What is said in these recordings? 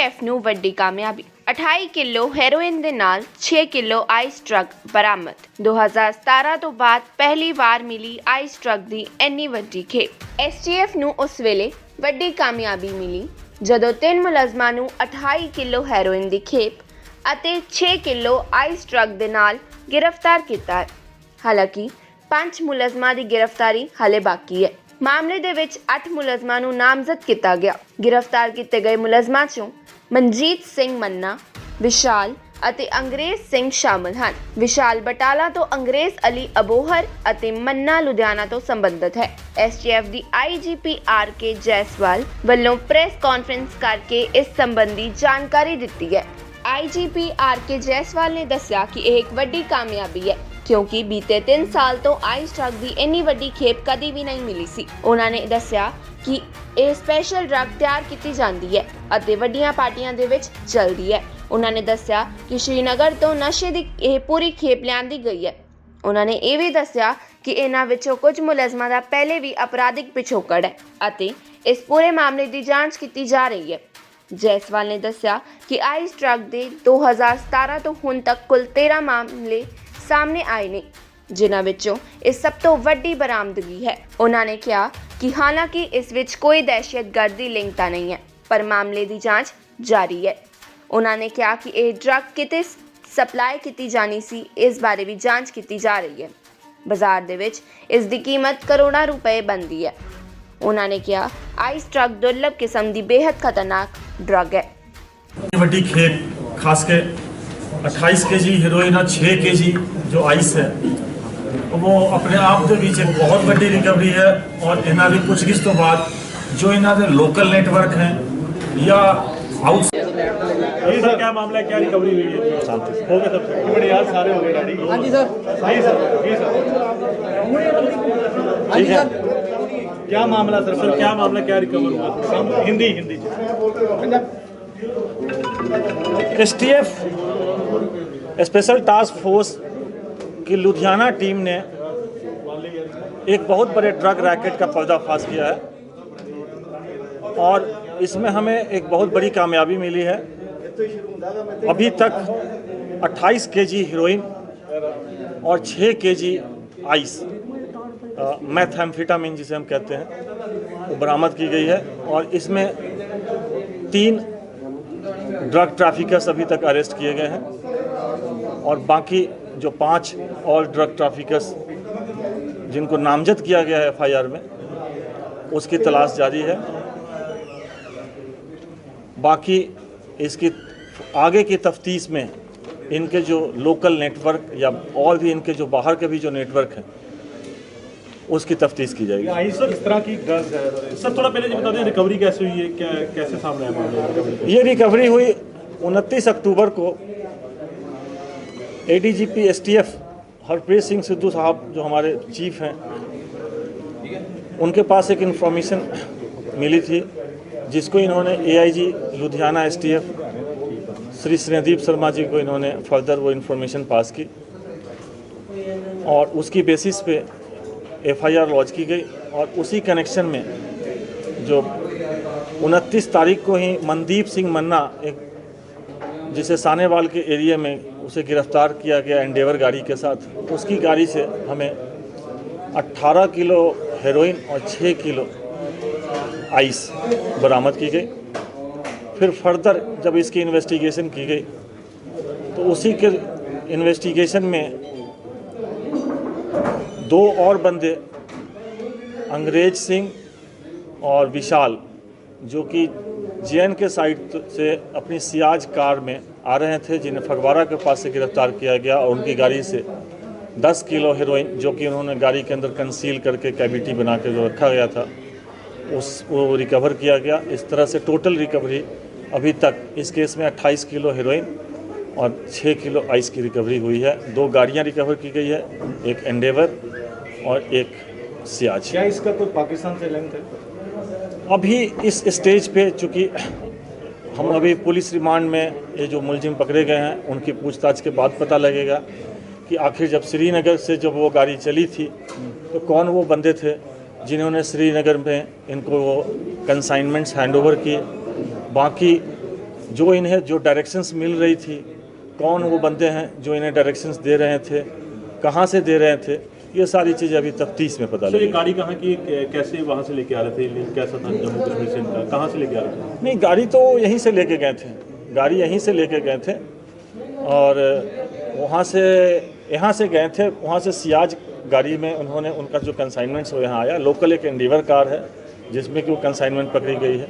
STF ਨੂੰ ਵੱਡੀ ਕਾਮਯਾਬੀ 28 ਕਿਲੋ ਹੈਰੋਇਨ ਦੇ ਨਾਲ 6 ਕਿਲੋ ਆਈਸ ਡਰੱਗ ਬਰਾਮਦ 2017 ਤੋਂ ਬਾਅਦ ਪਹਿਲੀ ਵਾਰ ਮਿਲੀ ਆਈਸ ਡਰੱਗ ਦੀ ਇੰਨੀ ਵੱਡੀ ਖੇਪ। STF ਨੂੰ ਉਸ ਵੇਲੇ ਵੱਡੀ ਕਾਮਯਾਬੀ ਮਿਲੀ ਜਦੋਂ 3 ਮੁਲਜ਼ਮਾਂ ਨੂੰ 28 ਕਿਲੋ ਹੈਰੋਇਨ ਦੀ ਖੇਪ ਅਤੇ 6 ਕਿਲੋ ਆਈਸ ਡਰੱਗ ਦੇ ਨਾਲ गिरफ्तार ਕੀਤਾ ਹੈ। ਹਾਲਾਂਕਿ 5 ਮੁਲਜ਼ਮਾਂ ਦੀ गिरफ्तारी ਹਾਲੇ ਬਾਕੀ ਹੈ। ਮਾਮਲੇ ਦੇ ਵਿੱਚ 8 ਮੁਲਜ਼ਮਾਂ ਨੂੰ ਨਾਮਜ਼ਦ ਕੀਤਾ ਗਿਆ। गिरफ्तार ਕੀਤੇ ਗਏ ਮੁਲਜ਼ਮਾਂ 'ਚੋਂ ਮਨਜੀਤ ਸਿੰਘ ਮੰਨਾ, ਵਿਸ਼ਾਲ ਅਤੇ ਅੰਗਰੇਜ਼ ਸਿੰਘ ਸ਼ਾਮਲ ਹਨ। ਵਿਸ਼ਾਲ ਬਟਾਲਾ ਤੋਂ ਅੰਗਰੇਜ਼ ਅਲੀ ਅਬੋਹਰ ਅਤੇ ਮੰਨਾ ਲੁਧਿਆਣਾ ਤੋਂ ਸੰਬੰਧਿਤ ਹੈ। STF ਦੀ IGP RK ਜੈਸਵਾਲ ਵੱਲੋਂ ਪ੍ਰੈਸ ਕਾਨਫਰੰਸ ਕਰਕੇ ਇਸ ਸੰਬੰਧੀ ਜਾਣਕਾਰੀ ਦਿੱਤੀ ਹੈ। IGP RK ਜੈਸਵਾਲ ਨੇ ਦੱਸਿਆ ਕਿ ਇਹ ਇੱਕ ਵੱਡੀ ਕਾਮਯਾਬੀ ਹੈ ਕਿਉਂਕਿ ਬੀਤੇ 3 ਸਾਲ ਤੋਂ ਆਈਸ ਡਰੱਗ ਦੀ ਇੰਨੀ ਵੱਡੀ ਖੇਪ ਕਦੀ ਵੀ ਨਹੀਂ ਮਿਲੀ ਸੀ। ਉਹਨਾਂ ਨੇ ਦੱਸਿਆ ਕਿ ਇਹ ਸਪੈਸ਼ਲ ਡਰੱਗ ਤਿਆਰ ਕੀਤੀ ਜਾਂਦੀ ਹੈ ਅਤੇ ਵੱਡੀਆਂ ਪਾਰਟੀਆਂ ਦੇ ਵਿੱਚ ਚੱਲਦੀ ਹੈ। ਉਹਨਾਂ ਨੇ ਦੱਸਿਆ ਕਿ ਸ਼੍ਰੀਨਗਰ ਤੋਂ ਨਸ਼ੇ ਦੀ ਇਹ ਪੂਰੀ ਖੇਪ ਲਿਆਂਦੀ ਗਈ ਹੈ। ਉਹਨਾਂ ਨੇ ਇਹ ਵੀ ਦੱਸਿਆ ਕਿ ਇਹਨਾਂ ਵਿੱਚੋਂ ਕੁਝ ਮੁਲਜ਼ਮਾਂ ਦਾ ਪਹਿਲੇ ਵੀ ਅਪਰਾਧਿਕ ਪਿਛੋਕੜ ਹੈ ਅਤੇ ਇਸ ਪੂਰੇ ਮਾਮਲੇ ਦੀ ਜਾਂਚ ਕੀਤੀ ਜਾ ਰਹੀ ਹੈ। ਜੈਸਵਾਲ ਨੇ ਦੱਸਿਆ ਕਿ ਆਈਸ ਡਰੱਗ ਦੇ 2017 ਤੋਂ ਹੁਣ ਤੱਕ ਕੁੱਲ 13 ਮਾਮਲੇ ਸਾਹਮਣੇ ਆਏ ਨੇ ਜਿਨ੍ਹਾਂ ਵਿੱਚੋਂ ਇਹ ਸਭ ਤੋਂ ਵੱਡੀ ਬਰਾਮਦਗੀ ਹੈ। ਉਹਨਾਂ ਨੇ ਕਿਹਾ ਕਿ ਹਾਲਾਂਕਿ ਇਸ ਵਿੱਚ ਕੋਈ ਦਹਿਸ਼ਤਗਰਦੀ ਲਿੰਕ ਤਾਂ ਨਹੀਂ ਹੈ ਪਰ ਮਾਮਲੇ ਦੀ ਜਾਂਚ ਜਾਰੀ ਹੈ। ਉਹਨਾਂ ਨੇ ਕਿਹਾ ਕਿ ਇਹ ਡਰੱਗ ਕਿਤੇ ਸਪਲਾਈ ਕੀਤੀ ਜਾਣੀ ਸੀ, ਇਸ ਬਾਰੇ ਵੀ ਜਾਂਚ ਕੀਤੀ ਜਾ ਰਹੀ ਹੈ। ਬਾਜ਼ਾਰ ਦੇ ਵਿੱਚ ਇਸ ਦੀ ਕੀਮਤ ਕਰੋੜਾਂ ਰੁਪਏ ਬਣਦੀ ਹੈ। ਉਹਨਾਂ ਨੇ ਕਿਹਾ ਆਈਸ ਡਰੱਗ ਦੁਰਲਭ किस्म ਦੀ बेहद खतरनाक ड्रग है। बड़ी खेप खास के 28 kg हीरोइन और 6 kg जो आइस है वो अपने आप के बीच एक बहुत बड़ी रिकवरी है। और इन्हों की पुछगिछ तो बाद जो इन्होंने लोकल नेटवर्क हैं या आउट ये सर क्या मामला है, क्या रिकवरी हुई है? शांति हो गया सब बड़े यार सारे हो गए डैडी। हाँ जी सर, सही सर, जी सर, हाँ जी सर। क्या मामला सर, सर क्या मामला, क्या रिकवर हुआ? Hindi Hindi STF special task force की लुधियाना टीम ने एक बहुत बड़े ड्रग रैकेट का पर्दाफाश किया है और इसमें हमें एक बहुत बड़ी कामयाबी मिली है। अभी तक 28 kg हीरोइन और 6 kg आइस मैथएम्फेटामिन जिसे हम कहते हैं वो बरामद की गई है। और इसमें 3 ड्रग ट्रैफिकर्स अभी तक अरेस्ट किए गए हैं और बाकी जो 5 और ड्रग ट्रैफिकर्स जिनको नामजद किया गया है FIR में उसकी तलाश जारी है। बाकी इसकी आगे की तफ्तीश में इनके जो लोकल नेटवर्क या और भी इनके जो बाहर के भी जो नेटवर्क हैं उसकी तफ्तीश की जाएगी। आइस किस तरह की ड्रग्स है सर? थोड़ा पहले जो बता दें रिकवरी कैसे हुई है, क्या कैसे सामने आया मामला? ये रिकवरी हुई 29 अक्टूबर को ADGP STF हरप्रीत सिंह सिद्धू साहब जो हमारे चीफ हैं उनके पास एक इन्फॉर्मेशन मिली थी जिसको इन्होंने AIG लुधियाना STF श्री स्नेहदीप शर्मा जी को इन्होंने फर्दर वो इन्फॉर्मेशन पास की और उसकी बेसिस पे FIR लॉन्च की गई। और उसी कनेक्शन में जो 29 तारीख को ही मनदीप सिंह मन्ना एक जिसे सानेवाल के एरिया में उसे गिरफ्तार किया गया एंडेवर गाड़ी के साथ, उसकी गाड़ी से हमें 18 किलो हेरोइन और 6 किलो आइस बरामद की गई। फिर फर्दर जब इसकी इन्वेस्टिगेशन की गई तो उसी के इन्वेस्टिगेशन में 2 और बंदे अंग्रेज सिंह और विशाल जो कि JN के साइड से अपनी सियाज कार में आ रहे थे जिन्हें फगवाड़ा के पास से गिरफ्तार किया गया और उनकी गाड़ी से 10 किलो हेरोइन जो कि उन्होंने गाड़ी के अंदर कंसील करके कैविटी बना के जो रखा गया था वो रिकवर किया गया। इस तरह से टोटल रिकवरी अभी तक इस केस में 28 किलो हेरोइन और 6 किलो आइस की रिकवरी हुई है। 2 गाड़ियां रिकवर की गई है, एक एंडेवर और एक सियाज। क्या इसका कोई पाकिस्तान से लिंक है? अभी इस स्टेज पे चूँकि हम अभी पुलिस रिमांड में ये जो मुलजिम पकड़े गए हैं उनकी पूछताछ के बाद पता लगेगा कि आखिर जब श्रीनगर से जब वो गाड़ी चली थी तो कौन वो बंदे थे जिन्होंने श्रीनगर में इनको वो कंसाइनमेंट्स हैंडओवर किए। बाकी जो इन्हें जो डायरेक्शंस मिल रही थी, कौन वो बंदे हैं जो इन्हें डायरेक्शंस दे रहे थे, कहाँ से दे रहे थे, ये सारी चीज़ें अभी तफ्तीश में पता सर ये लगी। गाड़ी कहाँ की, कैसे वहाँ से लेके आ रहे थे, लिंक कैसा था जम्मू कश्मीर से इनका, कहाँ से लेके आ रहे थे? नहीं, गाड़ी तो यहीं से लेके गए थे, गाड़ी यहीं से लेके गए थे और वहाँ से यहाँ से गए थे, वहाँ से सियाज गाड़ी में उन्होंने उनका जो कंसाइनमेंट्स वो यहाँ आया। लोकल एक एंडीवर कार है जिसमें कि वो कंसाइनमेंट पकड़ी गई है।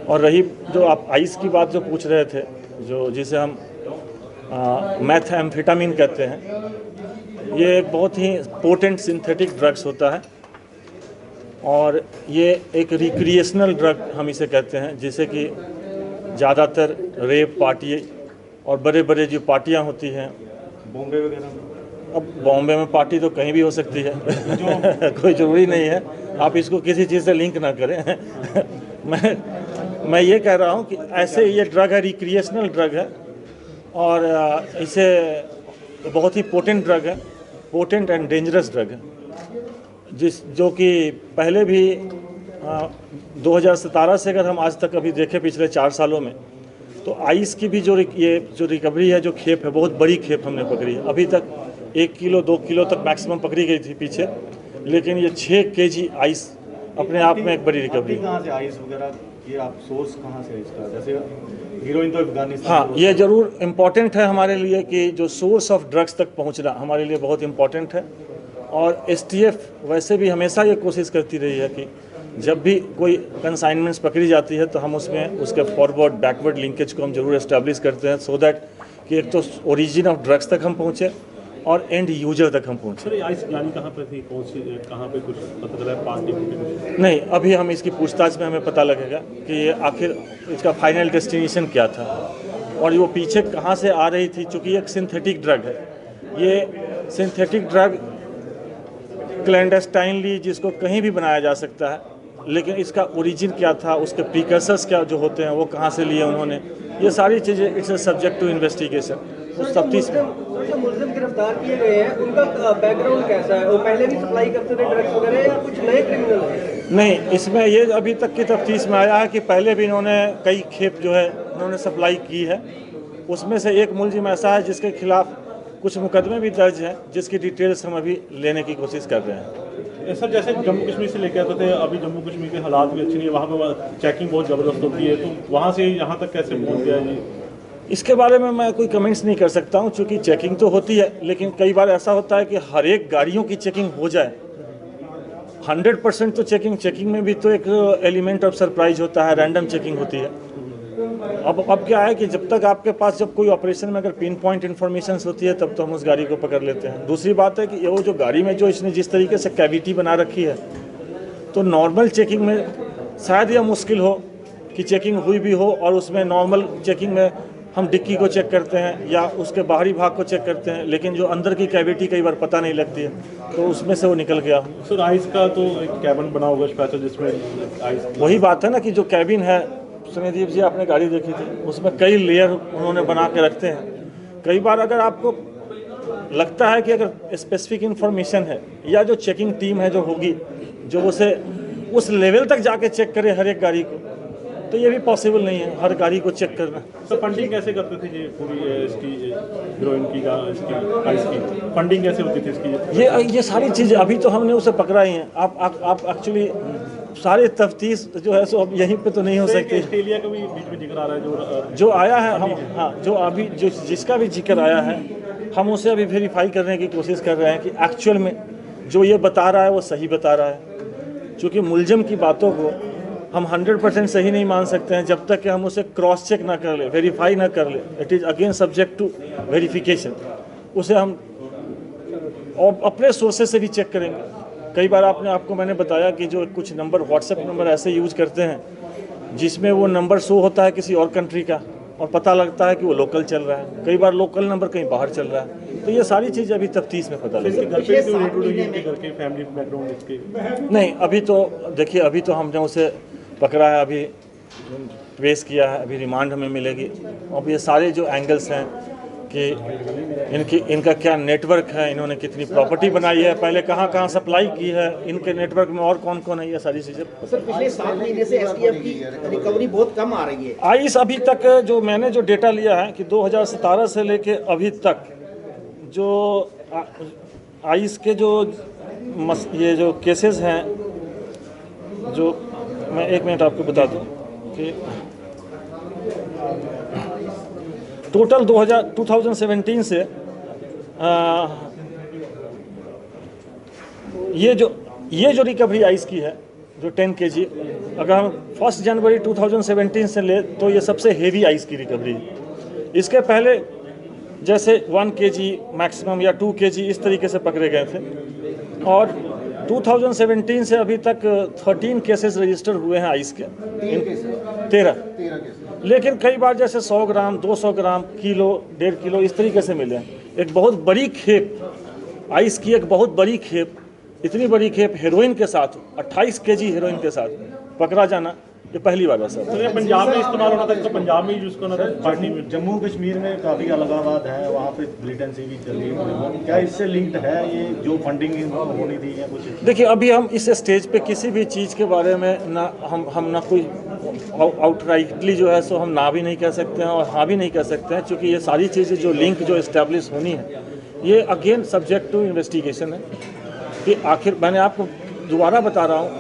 और रही जो आप आइस की बात जो पूछ रहे थे, जो जिसे हम मैथएम्फेटामिन कहते हैं, ये एक बहुत ही पोटेंट सिंथेटिक ड्रग्स होता है और ये एक रिक्रिएशनल ड्रग हम इसे कहते हैं, जिसे कि ज़्यादातर रेप पार्टी और बड़े बड़े जो पार्टियां होती हैं, बॉम्बे वगैरह में। अब बॉम्बे में पार्टी तो कहीं भी हो सकती है कोई ज़रूरी नहीं है, आप इसको किसी चीज़ से लिंक ना करें मैं ये कह रहा हूँ कि ऐसे ये ड्रग है, रिक्रिएशनल ड्रग है और इसे बहुत ही पोटेंट ड्रग है, पोटेंट एंड डेंजरस ड्रग है, जो कि पहले भी 2017 से अगर हम आज तक अभी देखें पिछले 4 सालों में, तो आइस की भी ये जो रिकवरी है, जो खेप है, बहुत बड़ी खेप हमने पकड़ी है। अभी तक 1 किलो 2 किलो तक मैक्सिमम पकड़ी गई थी पीछे, लेकिन ये 6 केजी आइस अपने आप में एक बड़ी रिकवरी है। कहाँ से आइस वगैरह, ये आप सोर्स कहाँ से इसका, जैसे हीरोइन तो अफगानिस्तान। हाँ, ये ज़रूर इम्पॉर्टेंट है हमारे लिए कि जो सोर्स ऑफ ड्रग्स तक पहुंचना हमारे लिए बहुत इम्पॉर्टेंट है। और एसटीएफ वैसे भी हमेशा ये कोशिश करती रही है कि जब भी कोई कंसाइनमेंट्स पकड़ी जाती है तो हम उसमें उसके फॉरवर्ड बैकवर्ड लिंकेज को हम जरूर एस्टैब्लिश करते हैं, सो दैट कि एक तो ओरिजिन ऑफ ड्रग्स तक हम पहुँचे और एंड यूजर तक हम पहुँचे। सर ये आइस गाड़ी कहाँ पे थी, कौन सी, कहाँ पे, कुछ पता चला है? पार्टी कुछ नहीं, अभी हम इसकी पूछताछ में हमें पता लगेगा कि ये आखिर इसका फाइनल डेस्टिनेशन क्या था और वो पीछे कहाँ से आ रही थी। चूँकि एक सिंथेटिक ड्रग है, ये सिंथेटिक ड्रग क्लैंडस्टाइनली जिसको कहीं भी बनाया जा सकता है, लेकिन इसका ओरिजिन क्या था, उसके प्रीकर्सर्स क्या जो होते हैं वो कहाँ से लिए उन्होंने, ये सारी चीज़ें it's a subject to investigation. उस तफ्तीश में जो मुलजिम गिरफ्तार किए गए हैं उनका बैकग्राउंड कैसा है? वो पहले भी सप्लाई करते थे ड्रग्स वगैरह या कुछ नए क्रिमिनल हैं? नहीं, इसमें ये अभी तक की तफ्तीश में आया है कि पहले भी इन्होंने कई खेप जो है उन्होंने सप्लाई की है। उसमें से एक मुलजिम ऐसा है जिसके खिलाफ कुछ मुकदमे भी दर्ज हैं, जिसकी डिटेल्स हम अभी लेने की कोशिश कर रहे हैं। सर जैसे जम्मू कश्मीर से लेके आते थे, अभी जम्मू कश्मीर के हालात भी अच्छे नहीं है, वहाँ पे चेकिंग बहुत ज़बरदस्त होती है, तो वहाँ से यहाँ तक कैसे पहुँच गया जी? इसके बारे में मैं कोई कमेंट्स नहीं कर सकता हूँ, क्योंकि चेकिंग तो होती है, लेकिन कई बार ऐसा होता है कि हर एक गाड़ियों की चेकिंग हो जाए 100% तो चेकिंग में भी तो एक एलिमेंट ऑफ सरप्राइज होता है, रैंडम चेकिंग होती है। अब क्या है कि जब तक आपके पास जब कोई ऑपरेशन में अगर पिन पॉइंट इन्फॉर्मेशन होती है तब तो हम उस गाड़ी को पकड़ लेते हैं। दूसरी बात है कि वो जो गाड़ी में जो इसने जिस तरीके से कैविटी बना रखी है, तो नॉर्मल चेकिंग में शायद यह मुश्किल हो कि चेकिंग हुई भी हो और उसमें नॉर्मल चेकिंग में हम डिक्की को चेक करते हैं या उसके बाहरी भाग को चेक करते हैं, लेकिन जो अंदर की कैविटी कई बार पता नहीं लगती है, तो उसमें से वो निकल गया। सर आइस का तो एक कैबिन बना होगा स्पेशल, जिसमें आइस, वही बात है ना कि जो कैबिन है, सुनिधीप जी आपने गाड़ी देखी थी, उसमें कई लेयर उन्होंने बना के रखते हैं। कई बार अगर आपको लगता है कि अगर स्पेसिफिक इन्फॉर्मेशन है या जो चेकिंग टीम है जो होगी, जो उसे उस लेवल तक जाके चेक करे हर एक गाड़ी को, तो ये भी पॉसिबल नहीं है हर गाड़ी को चेक करना। तो फंडिंग कैसे करते थे ये पूरी इसकी हीरोइन की इसकी आइस की फंडिंग कैसे होती थी इसकी? ये सारी चीज़ें अभी तो हमने उसे पकड़ा ही हैं। आप एक्चुअली सारे तफ्तीश जो है सो अब यहीं पे तो नहीं हो सकती। ऑस्ट्रेलिया का भी बीच में जिक्र आ रहा है जो आया है, हम हाँ जो अभी जो जिसका भी जिक्र आया है, हम उसे अभी वेरीफाई करने की कोशिश कर रहे हैं कि एक्चुअल में जो ये बता रहा है वो सही बता रहा है। क्योंकि मुलजिम की बातों को हम 100% सही नहीं मान सकते हैं जब तक कि हम उसे क्रॉस चेक ना कर ले, वेरीफाई ना कर ले। It is again subject to verification. उसे हम और अपने सोर्सेज से भी चेक करेंगे। कई बार आपको मैंने बताया कि जो कुछ नंबर व्हाट्सएप नंबर ऐसे यूज़ करते हैं जिसमें वो नंबर शो होता है किसी और कंट्री का और पता लगता है कि वो लोकल चल रहा है। कई बार लोकल नंबर कहीं बाहर चल रहा है। तो ये सारी चीज़ें अभी तफ्तीश में पता लगेगी। नहीं, अभी तो देखिए, अभी तो हमने उसे पकड़ा है, अभी पेश किया है, अभी रिमांड हमें मिलेगी। अब ये सारे जो एंगल्स हैं कि इनका क्या नेटवर्क है, इन्होंने कितनी प्रॉपर्टी बनाई है, पहले कहाँ कहाँ सप्लाई की है, इनके नेटवर्क में और कौन कौन है, ये सारी चीज़ें। सर पिछले 7 महीने से एसटीएफ की रिकवरी बहुत कम आ रही है। आइस अभी तक जो मैंने जो डेटा लिया है कि 2017 से लेके अभी तक जो आइस के जो ये जो केसेस हैं, जो मैं 1 मिनट आपको बता दूं कि टोटल 2017 से ये जो रिकवरी आइस की है जो 10 kg, अगर हम 1 जनवरी 2017 से ले तो ये सबसे हेवी आइस की रिकवरी है। इसके पहले जैसे 1 kg मैक्सिमम या 2 kg इस तरीके से पकड़े गए थे, और 2017 से अभी तक 13 केसेस रजिस्टर हुए हैं आइस के, 13 लेकिन कई बार जैसे 100 ग्राम, 200 ग्राम, किलो, 1.5 किलो इस तरीके से मिले हैं। एक बहुत बड़ी खेप आइस की, एक बहुत बड़ी खेप, इतनी बड़ी खेप हेरोइन के साथ, 28 kg हेरोइन के साथ पकड़ा जाना ये पहली बार है सर। तो ये पंजाब में इस्तेमाल होना था, तो पंजाब में यूज़ करना था। पार्टी में जम्मू कश्मीर में काफ़ी अलगाववाद है, वहाँ पे मिलिटेंसी भी चल रही है, क्या इससे लिंक्ड है ये जो फंडिंग होनी थी या कुछ? देखिए अभी हम इस स्टेज पे किसी भी चीज़ के बारे में ना हम ना कोई आउटराइटली जो है सो हम ना भी नहीं कह सकते हैं और हाँ भी नहीं कह सकते हैं, क्योंकि ये सारी चीज़ें जो लिंक जो इस्टेब्लिश होनी है ये अगेन सब्जेक्ट टू इन्वेस्टिगेशन है। कि आखिर मैंने आपको दोबारा बता रहा हूँ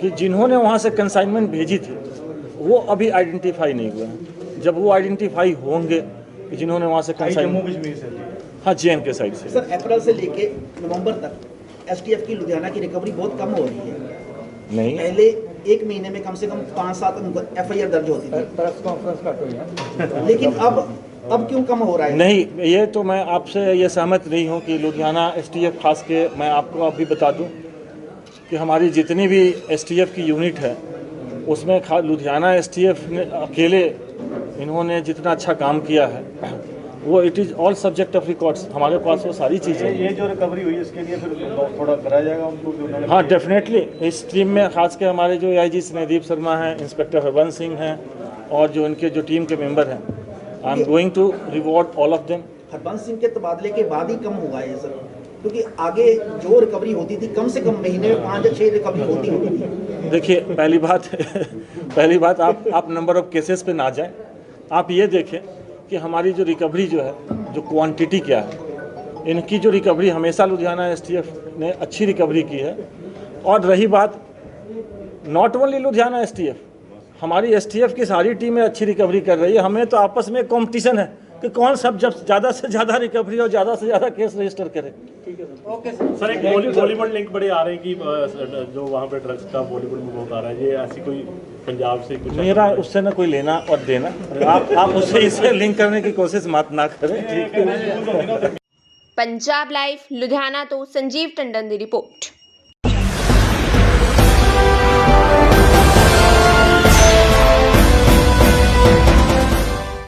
कि जिन्होंने वहाँ से कंसाइनमेंट भेजी थी वो अभी आइडेंटिफाई नहीं हुए हैं। जब वो आइडेंटिफाई होंगे कि जिन्होंने वहाँ से जम्मू कश्मीर से? हाँ, JN के साइड से। सर अप्रैल से लेके नवंबर तक एसटीएफ की लुधियाना की रिकवरी बहुत कम हो रही है। नहीं, पहले 1 महीने में कम से कम 5-7 एफआईआर दर्ज होती थी, प्रेस कॉन्फ्रेंस का लेकिन अब क्यों कम हो रहा है? नहीं, ये तो मैं आपसे ये सहमत नहीं हूँ कि लुधियाना STF खास के, मैं आपको अभी बता दूँ कि हमारी जितनी भी STF की यूनिट है उसमें लुधियाना STF ने अकेले इन्होंने जितना अच्छा काम किया है वो it is all subject of records, हमारे पास वो सारी चीज़ें। ये जो रिकवरी हुई इसके लिए फिर थोड़ा कराया जाएगा उनको? हाँ डेफिनेटली, इस टीम में खास के हमारे जो AIG स्नेहदीप शर्मा हैं, इंस्पेक्टर हरबंस सिंह हैं और जो इनके जो टीम के मेंबर हैं, I am going to reward all of them. Harbans Singh के तबादले के बाद ही कम हुआ है सर, क्योंकि आगे जो रिकवरी होती थी कम से कम महीने में 5 या 6 रिकवरी होती थी। देखिए पहली बात आप नंबर ऑफ केसेस पे ना जाएं, आप ये देखें कि हमारी जो रिकवरी जो है, जो क्वांटिटी क्या है, इनकी जो रिकवरी हमेशा लुधियाना STF ने अच्छी रिकवरी की है। और रही बात नॉट ओनली लुधियाना STF, हमारी STF की सारी टीमें अच्छी रिकवरी कर रही है। हमें तो आपस में कंपटीशन है कि कौन सब जब ज़्यादा से ज़्यादा रिकवरी और ज़्यादा से ज़्यादा केस रजिस्टर करे। ठीक है सर। Okay sir. सर एक बॉलीवुड लिंक बड़े आ रहे हैं कि जो वहाँ पे ड्रग्स का बॉलीवुड में बहुत आ रहा है, ये ऐसी कोई पंजाब से कुछ? मेरा उससे ना कोई लेना और देना, आप उससे इसे लिंक करने की कोशिश मत ना करें, ठीक है। पंजाब लाइव लुधियाना तो संजीव टंडन की रिपोर्ट।